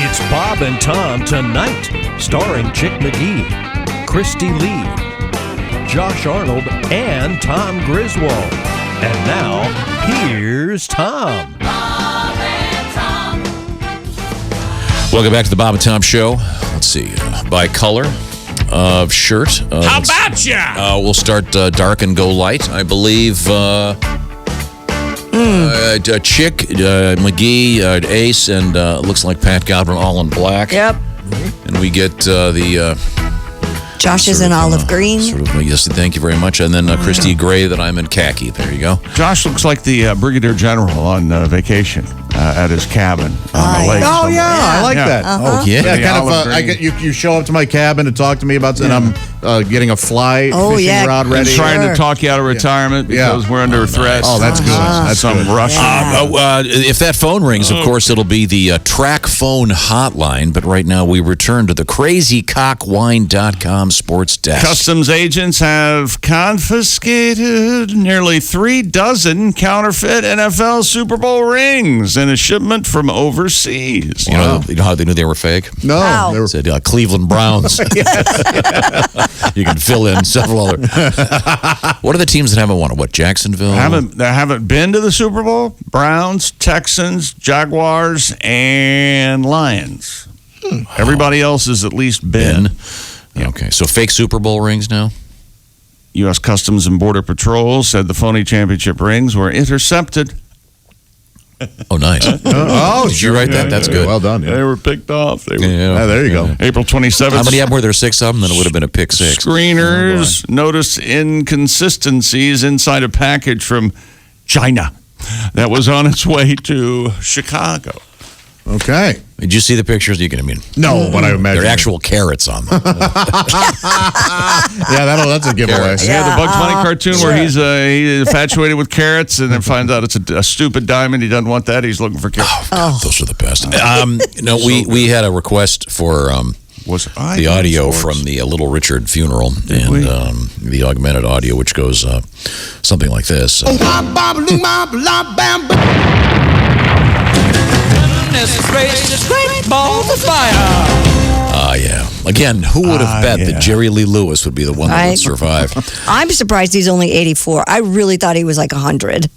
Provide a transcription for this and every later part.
It's Bob and Tom Tonight, starring Chick McGee, Christy Lee, Josh Arnold, and Tom Griswold. And now, here's Tom. Bob and Tom. Welcome back to the Bob and Tom Show. Let's see, by color of shirt. How about ya? We'll start dark and go light. I believe Chick, McGee, Ace, and looks like Pat Godwin all in black. Yep. And we get the... Josh is in olive green. Yes, thank you very much. And then Christy Gray that I'm in khaki. There you go. Josh looks like the Brigadier General on vacation at his cabin on the lake. Oh, somewhere. yeah, I like that. Oh, yeah. Yeah, The kind of. olive I green. get you show up to my cabin and talk to me about, and I'm getting a fly fishing rod And ready. trying to talk you out of retirement because we're under threat. Oh, that's good. That's some good. Russian. If that phone rings, of course, it'll be the track phone hotline. But right now, we return to the crazycockwine.com sports desk. Customs agents have confiscated nearly 3 dozen counterfeit NFL Super Bowl rings in a shipment from overseas. You know how they knew they were fake? No, Wow. they were, Said Cleveland Browns. You can fill in several other. What are the teams that haven't won it? What, Jacksonville? Haven't been to the Super Bowl? Browns, Texans, Jaguars, and Lions. Everybody else has at least been. Okay, so fake Super Bowl rings now? U.S. Customs and Border Patrol said the phony championship rings were intercepted. Oh, nice. Did you write that? That's good. Well done. They were picked off. They were There you go. April 27th. How many of them were there? 6 of them? Then it would have been a pick 6. Screeners noticed inconsistencies inside a package from China that was on its way to Chicago. Okay. Did you see the pictures? No, but I imagine They're actual carrots on them. that's a giveaway. Yeah, the Bugs Bunny cartoon where he's infatuated with carrots and then finds out it's a stupid diamond. He doesn't want that. He's looking for carrots. God, those are the best. We had a request for the audio from the Little Richard funeral and the augmented audio, which goes something like this. Yeah. Again, who would have bet that Jerry Lee Lewis would be the one that would survive? I'm surprised he's only 84. I really thought he was like 100.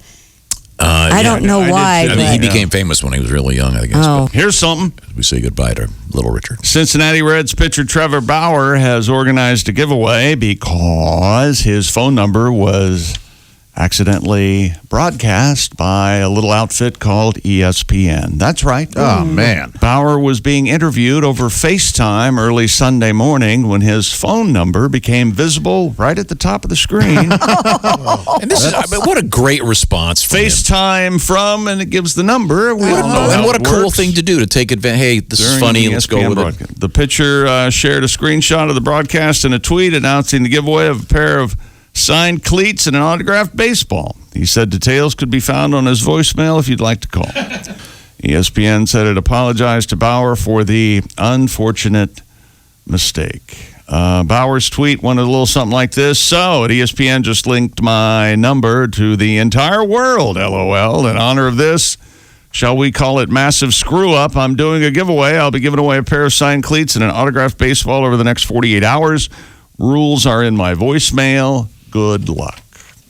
I don't know why. I mean, he became famous when he was really young, I guess. Oh. But Here's something. we say goodbye to Little Richard. Cincinnati Reds pitcher Trevor Bauer has organized a giveaway because his phone number was accidentally broadcast by a little outfit called ESPN. That's right. Oh, man. Bauer was being interviewed over FaceTime early Sunday morning when his phone number became visible right at the top of the screen. And this is what a great response from him. FaceTime from, and it gives the number. We don't know And how what a it cool works. thing to do, to take advantage. Hey, this is During funny. the Let's go ESPN with it. broadcast. The pitcher shared a screenshot of the broadcast in a tweet announcing the giveaway of a pair of signed cleats and an autographed baseball. He said details could be found on his voicemail if you'd like to call. ESPN said it apologized to Bauer for the unfortunate mistake. Bauer's tweet went a little something like this. So, ESPN just linked my number to the entire world, LOL. In honor of this, shall we call it massive screw-up? I'm doing a giveaway. I'll be giving away a pair of signed cleats and an autographed baseball over the next 48 hours. Rules are in my voicemail. Good luck.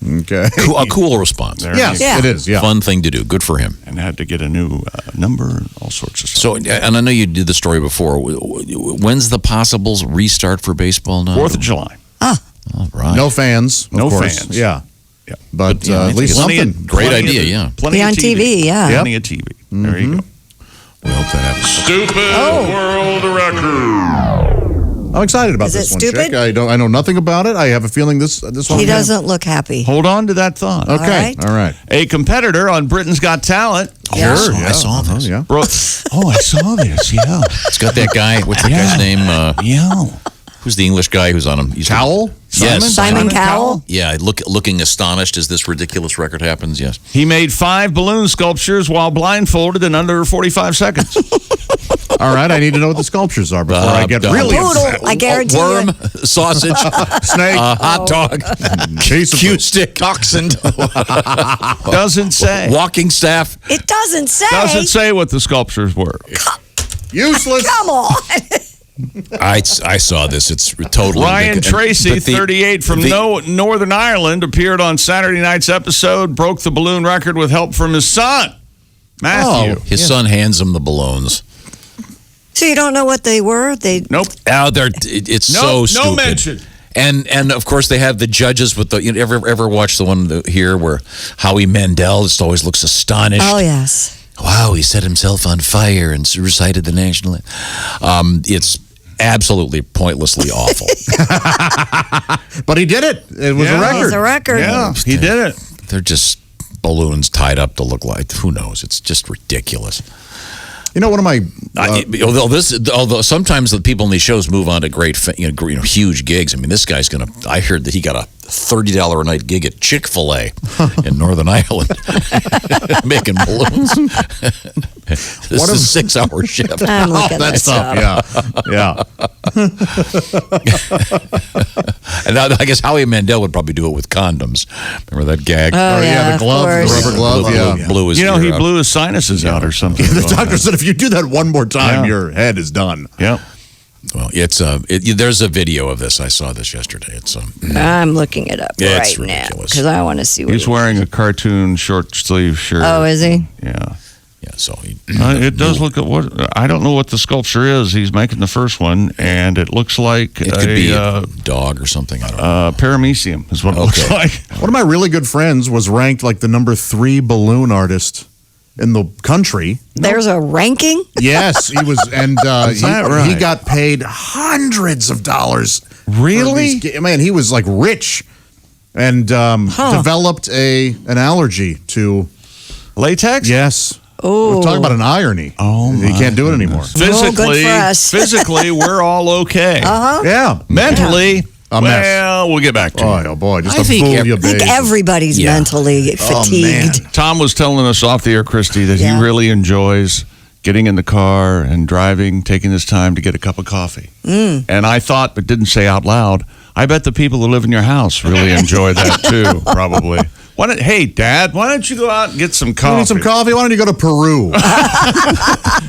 Okay. A cool response. Yes, it is. Yeah. Fun thing to do. Good for him. And had to get a new number and all sorts of stuff. So, and I know you did the story before. When's the possibles restart for baseball now? 4th of July. All right. No fans. Of No course. fans. Yeah. Yeah. But I at think least Plenty something. of- Great plenty idea, of- yeah. Plenty Be of on TV, yeah. Plenty of TV. There you go. We hope that happens. Stupid world record. I'm excited about Is this it one, stupid? Chick. I know nothing about it. I have a feeling this one. He doesn't look happy. Hold on to that thought. Okay. right. All right. A competitor on Britain's Got Talent. Yeah. Sure. I saw this. Yeah. I saw this. Yeah. It's got that guy. What's the guy's name? Yeah. Who's the English guy who's on him? Cowell? Yes. Simon Cowell? Yeah, looking astonished as this ridiculous record happens. Yes. He made 5 balloon sculptures while blblindfolded in under 45 seconds. All right. I need to know what the sculptures are before I get really upset. Poodle, I guarantee Worm, you. sausage, Snake. hot dog, Case of cue stick, dachshund, Doesn't say. walking staff. It doesn't say. Doesn't say what the sculptures were. Useless. Come on. I saw this. It's totally Ryan Tracy, but 38 from Northern Ireland, appeared on Saturday night's episode, broke the balloon record with help from his son, Matthew. His son hands him the balloons. So you don't know what they were? Nope. Oh, it's so stupid. No mention. And of course they have the judges with the. You ever watch the one here where Howie Mandel just always looks astonished? Oh yes. Wow, he set himself on fire and recited the national. It's absolutely pointlessly awful. But he did it. It was a record. It's a record. Yeah, he did it. They're just balloons tied up to look like, who knows? It's just ridiculous. You know, one of my although sometimes the people in these shows move on to great, huge gigs. I mean, this guy's gonna. I heard that he got a $30 a night gig at Chick-fil-A in Northern Ireland, making balloons. This is a 6-hour shift. I'm looking that's tough. Yeah. And I guess Howie Mandel would probably do it with condoms. Remember that gag? Oh, the glove, the rubber glove. Blew his he ear out. blew his sinuses out or something. The doctor said if you do that one more time, your head is done. Yeah. Well, there's a video of this. I saw this yesterday. It's I'm looking it up It's right now ridiculous. because I want to see what He's wearing a cartoon short sleeve shirt. Oh, is he? Yeah. yeah. So It does look at what I don't know what the sculpture is. He's making the first one, and it looks like it could be a dog or something. I don't know. paramecium is what it looks like. One of my really good friends was ranked like the number 3 balloon artist in the country. There's a ranking? Yes, he was, and that right? he got paid hundreds of dollars. Really? Man, he was like rich, and developed an allergy to Latex? Yes. Oh, We're talking about an irony. Oh, he can't do it anymore. Physically, good for us. physically, we're all okay. Yeah, Mentally, A mess. well, we'll get back to it. Oh boy, just I a think fool ev- you I think babe. everybody's mentally fatigued. Tom was telling us off the air, Christy, that Yeah. he really enjoys getting in the car and driving, taking his time to get a cup of coffee. And I thought, but didn't say out loud, I bet the people who live in your house really enjoy that too, probably. Hey, Dad, why don't you go out and get some coffee? You need some coffee? Why don't you go to Peru?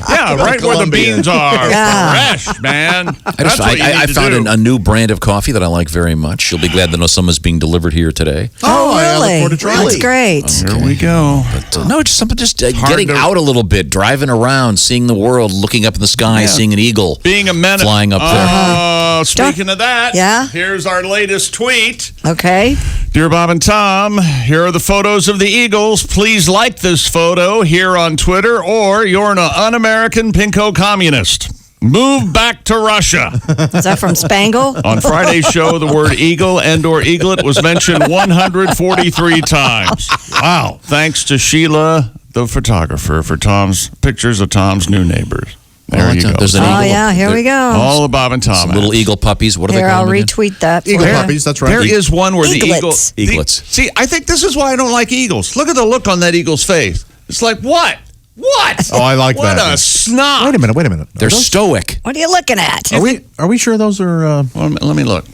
Yeah, right where the Colombia. beans are. Yeah. Fresh, man. I found a new brand of coffee that I like very much. You'll be glad to know someone's being delivered here today. Oh, I look really? forward to trying That's it. great. Here we go. But, no, just something. Getting to- out a little bit, driving around, seeing the world, looking up in the sky, seeing an eagle Being a menace. flying up there. Speaking of that, Yeah? here's our latest tweet. Okay. Dear Bob and Tom, here are the photos of the Eagles. Please like this photo here on Twitter, or you're an un-American pinko communist. Move back to Russia. Is that from Spangle? On Friday's show, the word eagle and/or eaglet was mentioned 143 times. Wow. Thanks to Sheila, the photographer, for Tom's pictures of Tom's new neighbors. There you go. There's an Oh, eagle. yeah, here we go. All of Bob and Tom. Some little eagle puppies. What are Here, they I'll called again? retweet that. Eagle for you. puppies, that's right. There is one where the Eaglets. Eaglets. See, I think this is why I don't like eagles. Look at the look on that eagle's face. It's like, what? What? Oh, I like what that. What a snot. Wait a minute. They're stoic. What are you looking at? Are we sure those are? Well, let me look.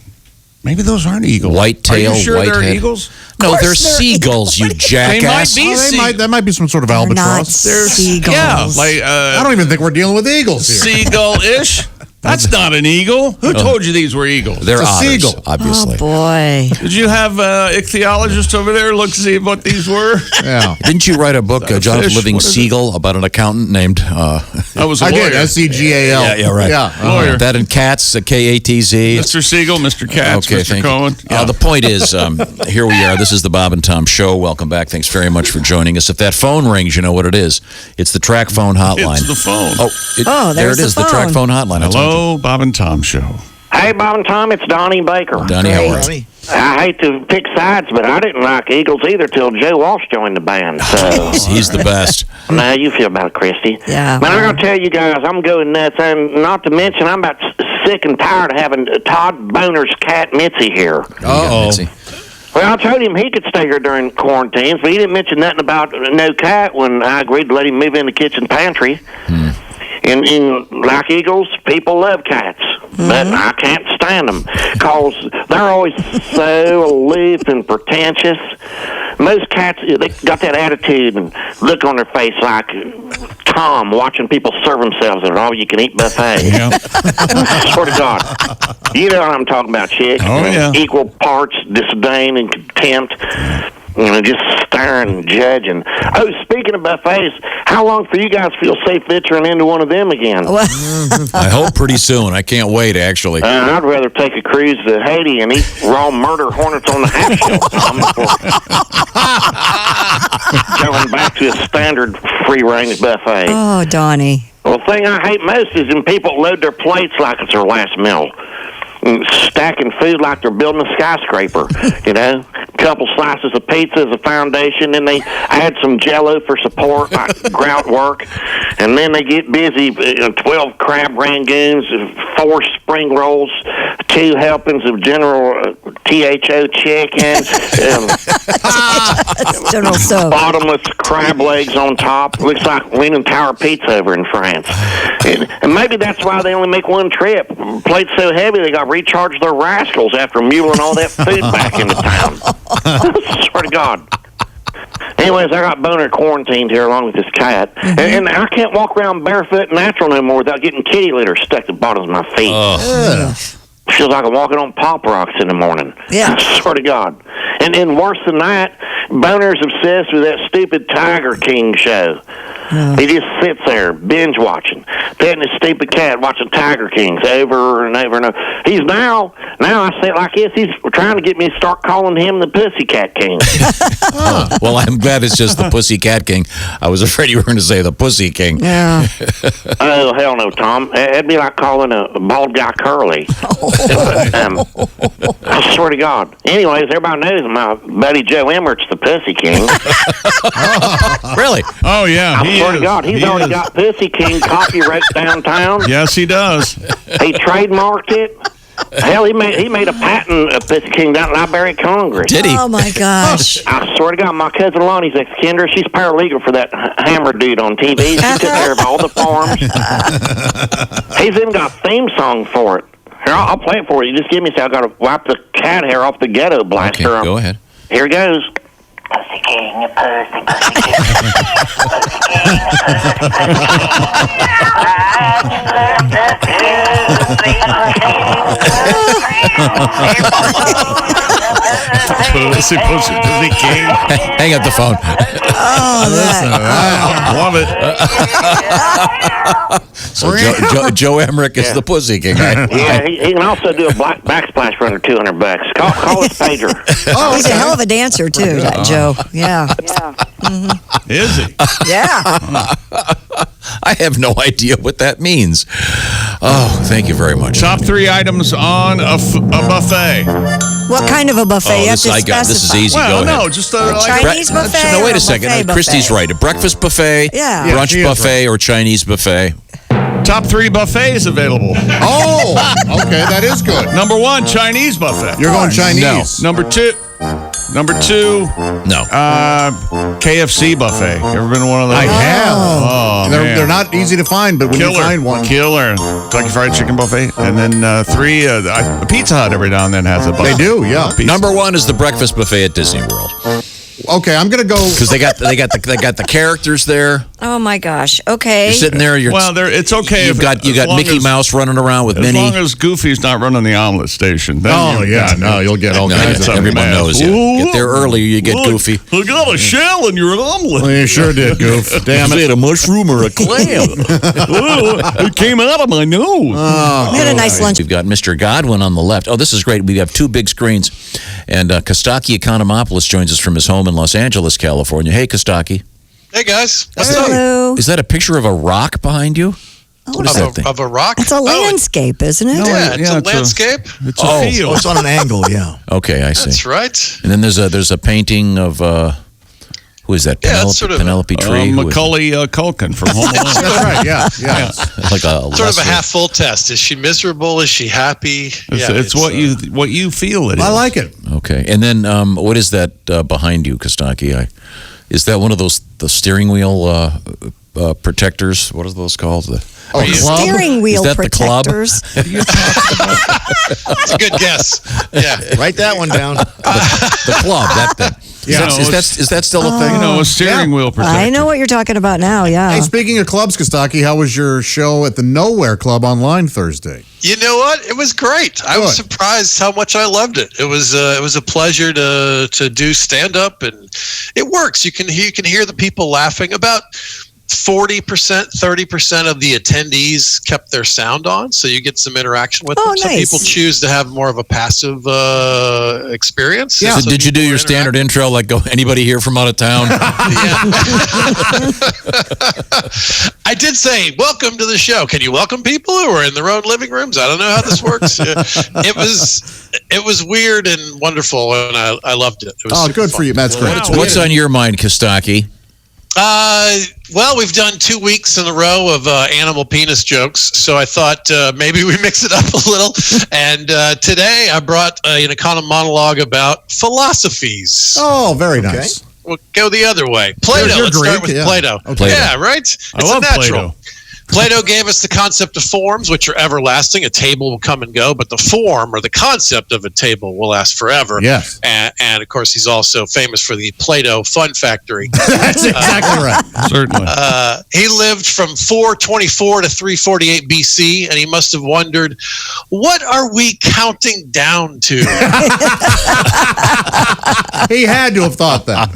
Maybe those aren't eagles. White tail, Are you sure white they're head. eagles? No, course they're they're seagulls, you They might jackass. be. That might be some sort of They're albatross. not seagulls. Yeah, like I don't even think we're dealing with eagles here. seagull-ish. That's not an eagle. Who told you these were eagles? They're It's a otters, seagull. obviously. Oh, boy. Did you have ichthyologist over there look to see what these were? Yeah, Didn't you write a book, that a Jonathan fish? Living What is it? Seagull, about an accountant named... I was a I lawyer. did. SEGAL. Yeah, right. Yeah. Lawyer. That and Katz, K-A-T-Z. Mr. Siegel, Mr. Katz, Okay, Mr. thank Cohen. you. The point is, here we are. This is the Bob and Tom Show. Welcome back. Thanks very much for joining us. If that phone rings, you know what it is. It's the track phone hotline. It's the phone. Oh, there there's it is, the the track phone. phone hotline. I told Hello, Bob and Tom Show. Hey, Bob and Tom, it's Donnie Baker. you. Donnie, how are you? I hate to pick sides, but I didn't like Eagles either till Joe Walsh joined the band. So He's the best. now you feel about it, Christy. Yeah. But I'm going to tell you guys, I'm going nuts, and not to mention, I'm about sick and tired of having Todd Boner's cat Mitzi here. Oh. Well, I told him he could stay here during quarantines, but he didn't mention nothing about no cat when I agreed to let him move in the kitchen pantry. And like Eagles, people love cats, but I can't stand them because they're always so aloof and pretentious. Most cats, they got that attitude and look on their face like Tom watching people serve themselves at an all-you-can-eat buffet. Yeah. Swear to God. You know what I'm talking about, chick. Oh, yeah. Equal parts disdain and contempt. Just staring and judging. Oh, speaking of buffets, how long for you guys feel safe venturing into one of them again? I hope pretty soon. I can't wait, actually. I'd rather take a cruise to Haiti and eat raw murder hornets on the half shell going back to a standard free-range buffet. Oh, Donnie. Well, the thing I hate most is when people load their plates like it's their last meal. Stacking food like they're building a skyscraper, couple slices of pizza as a foundation, then they add some Jell-O for support, like grout work, and then they get busy. 12 crab rangoons, 4 spring rolls, 2 helpings of General THO chicken, General Tso. bottomless crab legs on top. Looks like Leaning Tower pizza over in France. And maybe that's why they only make one trip. Plate's so heavy they got to recharge their rascals after muling all that food back into town. Swear to God. Anyways, I got Boner quarantined here along with this cat. And I can't walk around barefoot and natural no more without getting kitty litter stuck to the bottoms of my feet. Feels like I'm walking on Pop Rocks in the morning. Yeah. I swear to God. And then worse than that, Boner's obsessed with that stupid Tiger King show. He just sits there, binge watching, petting his stupid cat, watching Tiger Kings over and over and over. He's now I say it like this, he's trying to get me to start calling him the Pussycat King. Well, I'm glad it's just the Pussycat King. I was afraid you were going to say the Pussy King. Yeah. Oh, hell no, Tom. It'd be like calling a bald guy Curly. I swear to God. Anyways, everybody knows my buddy Joe Emmert's the Pussy King. Really? Oh, yeah. I swear to God, he's already got Pussy King copyright downtown. Yes, he does. He trademarked it. Hell, he made a patent of Pussy King down at Library of Congress. Did he? Oh, my gosh. I swear to God, my cousin Lonnie's ex-Kendra, she's paralegal for that Hammer dude on TV. She took care of all the farms. He's even got a theme song for it. Here, I'll play it for you. Just give me a second. I got to wipe the cat hair off the ghetto blaster. Okay, go ahead. Here it goes. Pussy King, Pussy, Pussy King, Pussy King. Hang up the phone. Love it. So Joe Emmerich is the Pussy King, right? Yeah, he can also do a backsplash for under $200. Call his pager. Oh, he's a hell of a dancer, too, that Joe. Yeah. Is he? Yeah. I have no idea what that means. Oh, thank you very much. Top 3 items on a buffet. What kind of a buffet? You have to specify. This is easy. Well, go ahead. no, just Chinese buffet. No, wait or a second. buffet Christy's buffet? right. A breakfast buffet, Yeah. brunch she is buffet, or Chinese buffet. Top 3 buffets available. Oh, okay, that is good. Number 1, Chinese buffet. You're going Chinese. Number 2, No. KFC buffet. You ever been to one of those? I have. Oh, man. They're not easy to find, but when you find one. Killer. Kentucky Fried Chicken buffet. And then 3, Pizza Hut every now and then has a buffet. They do, yeah. Number 1 is the breakfast buffet at Disney World Okay, I'm gonna go. because they got the characters there. Oh, my gosh. Okay. You're sitting there. It's okay. You got Mickey Mouse running around with as Minnie. long as Goofy's not running the omelet station. Then You'll get all kinds of. Everyone knows you. Get there early, you get Goofy. I got a shell in your omelet. Well, you sure did, Goof. Damn it. A mushroom or a clam. It came out of my nose. We had a nice lunch. We've got Mr. Godwin on the left. Oh, this is great. We have 2 big screens. And Costaki Economopoulos joins us from his home in Los Angeles, California. Hey, Costaki. Hey, guys. Hello. Is that a picture of a rock behind you? What is that thing? Of a rock? It's a landscape, isn't it? It's a landscape. It's a field. It's on an angle, yeah. Okay, I see. That's right. And then there's a painting of who is that? Yeah, it's sort of Penelope Tree. Who is it? Macaulay Culkin from Home Alone. That's right, yeah. Like a Sort of a lesser- half full test. Is she miserable? Is she happy? It's what you feel it is. I like it. Okay, and then what is that behind you, Costaki? Is that one of the steering wheel protectors? What are those called? Club? Steering wheel Is that the club? protectors. That's a good guess. Yeah. Write that one down. The club, that thing. Is that still a thing? A steering wheel protector. I know what you're talking about now, yeah. Hey, speaking of clubs, Costaki, how was your show at the Nowhere Club online Thursday? You know what? It was great. I was surprised how much I loved it. It was a pleasure to do stand up, and it works. You can hear the people laughing. About 40%, 30% of the attendees kept their sound on, so you get some interaction with them. Some people choose to have more of a passive experience. Yeah. So did you do your standard intro, like go anybody here from out of town? I did say, welcome to the show. Can you welcome people who are in their own living rooms? I don't know how this works. It was weird and wonderful, and I loved it. It was good fun for you. That's great. What's on your mind, Costaki? Well, we've done 2 weeks in a row of animal penis jokes, so I thought maybe we mix it up a little. And today I brought an Economonologue about philosophies. Oh, very nice. We'll go the other way. Plato. Let's start with Plato. Okay. Yeah, right? I love natural. Plato. Plato gave us the concept of forms, which are everlasting. A table will come and go, but the form or the concept of a table will last forever. Yes. And of course, he's also famous for the Plato Fun Factory. That's exactly right. Certainly. He lived from 424 to 348 BC, and he must have wondered, what are we counting down to? He had to have thought that.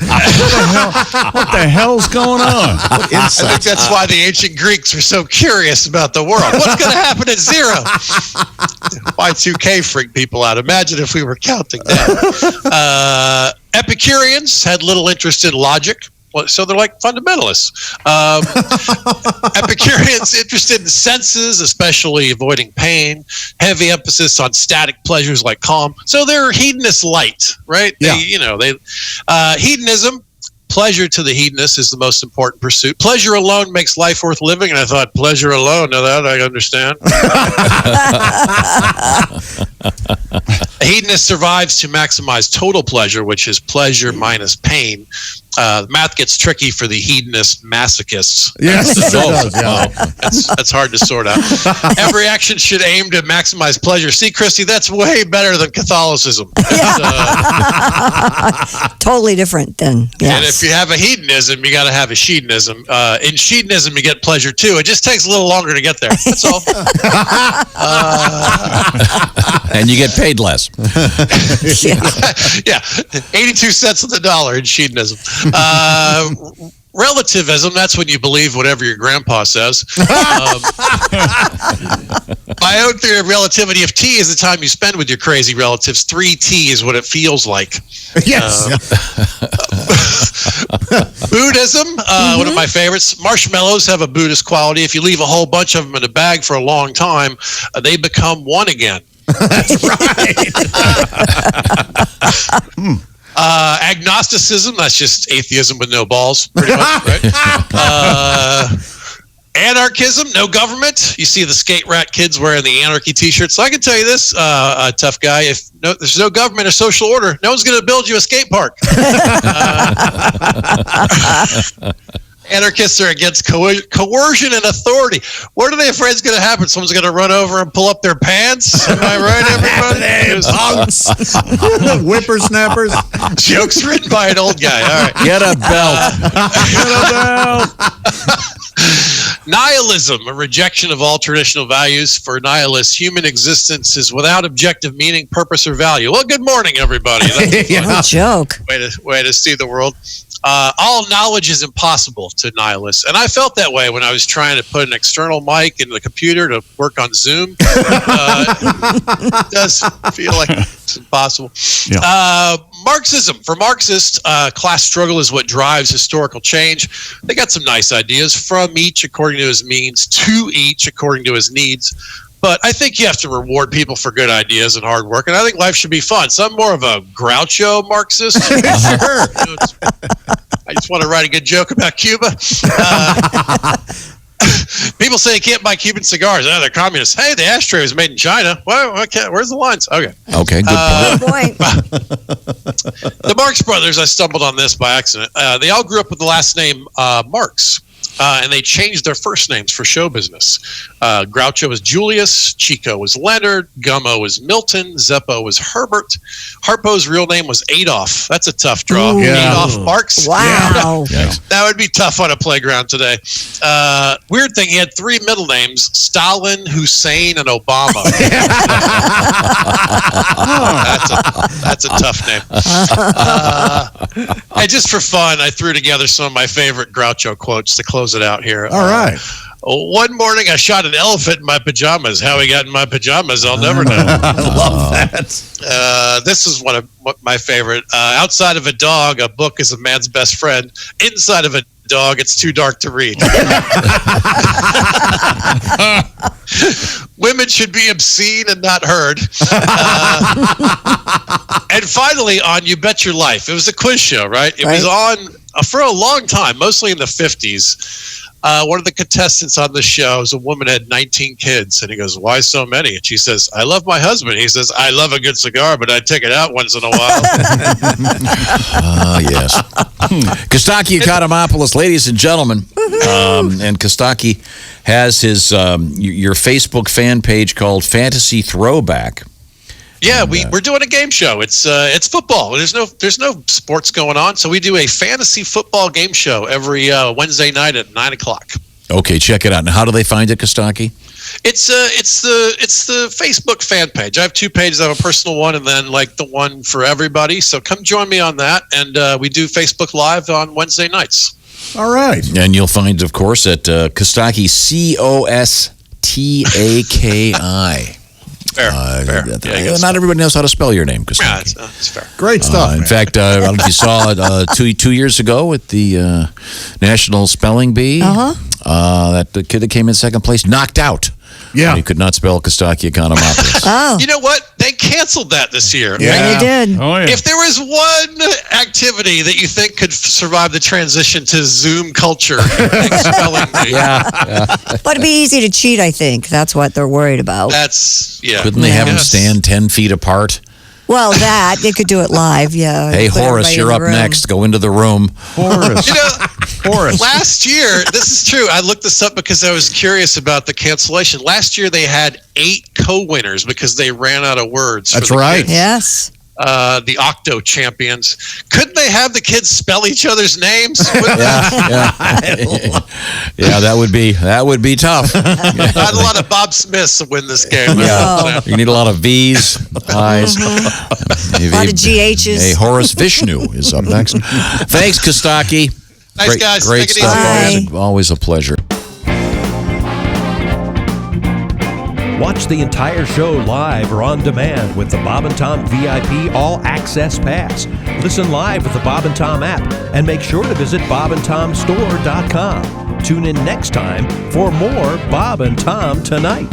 What the hell's going on? I think that's why the ancient Greeks were so curious about the world. What's going to happen at 0? Y2K freaked people out. Imagine if we were counting down. Epicureans had little interest in logic, so they're like fundamentalists. Epicureans interested in senses, especially avoiding pain. Heavy emphasis on static pleasures like calm. So they're hedonist light, right? Yeah. Hedonism. Pleasure to the hedonist is the most important pursuit. Pleasure alone makes life worth living, and I thought, pleasure alone, now that I understand. A hedonist survives to maximize total pleasure, which is pleasure minus pain. Math gets tricky for the hedonist masochists. Yes, it does. Yeah. That's hard to sort out. Every action should aim to maximize pleasure. See, Christy, that's way better than Catholicism. Totally different then. Yes. And if you have a hedonism, you got to have a shedonism. In shedonism, you get pleasure too. It just takes a little longer to get there. That's all. And you get paid less. Yeah, 82 cents on the dollar in shedonism. Relativism, that's when you believe whatever your grandpa says. My own theory of relativity, if T is the time you spend with your crazy relatives, 3T is what it feels like. Yes. Buddhism, one of my favorites. Marshmallows have a Buddhist quality. If you leave a whole bunch of them in a bag for a long time, they become one again. That's right. Agnosticism, that's just atheism with no balls, pretty much, right? Anarchism, no government. You see the skate rat kids wearing the anarchy t-shirts. So I can tell you this, tough guy, if there's no government or social order, no one's going to build you a skate park. Anarchists are against coercion and authority. What are they afraid is going to happen? Someone's going to run over and pull up their pants? Am I right, everybody? Punks. Whippersnappers. Jokes written by an old guy. All right. Get a belt. Get a belt. Nihilism, a rejection of all traditional values. For nihilists, human existence is without objective meaning, purpose, or value. Well, good morning, everybody. That's No joke. way to see the world. All knowledge is impossible to nihilists. And I felt that way when I was trying to put an external mic in the computer to work on Zoom. It does feel like it's impossible. Yeah. Marxism. For Marxists, class struggle is what drives historical change. They got some nice ideas, from each according to his means, to each according to his needs. But I think you have to reward people for good ideas and hard work, and I think life should be fun. So I'm more of a Groucho Marxist. Sure. I just want to write a good joke about Cuba. People say you can't buy Cuban cigars. Oh, they're communists. Hey, the ashtray was made in China. Well, where's the lines? Okay. Okay, good point. The Marx brothers, I stumbled on this by accident. They all grew up with the last name Marx. and they changed their first names for show business. Groucho was Julius, Chico was Leonard, Gummo was Milton, Zeppo was Herbert. Harpo's real name was Adolf. That's a tough draw. Adolf Marx. Wow. That would be tough on a playground today. Weird thing, he had 3 middle names: Stalin, Hussein, and Obama. That's a tough name. And just for fun, I threw together some of my favorite Groucho quotes to close it out here. All right. One morning, I shot an elephant in my pajamas. How he got in my pajamas, I'll never know. I love that. This is one of my favorite. Outside of a dog, a book is a man's best friend. Inside of a dog, it's too dark to read. Women should be obscene and not heard. And finally, on You Bet Your Life. It was a quiz show, right? It was on for a long time, mostly in the 50s. One of the contestants on the show is a woman had 19 kids, and he goes, "Why so many?" And she says, "I love my husband." He says, "I love a good cigar, but I take it out once in a while." Yes. Costaki Economopoulos, ladies and gentlemen. And Costaki has his your Facebook fan page called Fantasy Throwback. Yeah, we're doing a game show. It's football. There's no sports going on, so we do a fantasy football game show every Wednesday night at 9:00. Okay, check it out. And how do they find it, Costaki? It's the Facebook fan page. I have 2 pages. I have a personal one and then like the one for everybody. So come join me on that, and we do Facebook Live on Wednesday nights. All right. And you'll find, of course, at Costaki, Costaki. Fair. Not everybody knows how to spell your name, Costaki. Yeah, it's fair. Great stuff. In fact, I don't know if you saw it 2 years ago at the National Spelling Bee. That the kid that came in second place knocked out. Yeah. He could not spell Costaki Economopoulos. Oh. You know what? They canceled that this year. Yeah, they did. Oh, yeah. If there was one activity that you think could survive the transition to Zoom culture, spelling bee. But it'd be easy to cheat, I think. That's what they're worried about. Couldn't they have them stand 10 feet apart? Well, that, they could do it live, yeah. Hey, Put Horace, everybody you're in up the room. next. Go into the room. Horace. Horace. Last year, this is true. I looked this up because I was curious about the cancellation. Last year, they had 8 co-winners because they ran out of words. That's for the right. kids. Yes. The Octo champions. Couldn't they have the kids spell each other's names? Yeah, that would be tough. Not a lot of Bob Smiths to win this game. Yeah. You need a lot of V's, I's. A lot of GHs. Hey, Horace Vishnu is up next. Thanks, Costaki. Thanks, guys. Great Take it stuff. easy. Always a pleasure. Watch the entire show live or on demand with the Bob and Tom VIP All Access Pass. Listen live with the Bob and Tom app and make sure to visit bobandtomstore.com. Tune in next time for more Bob and Tom Tonight.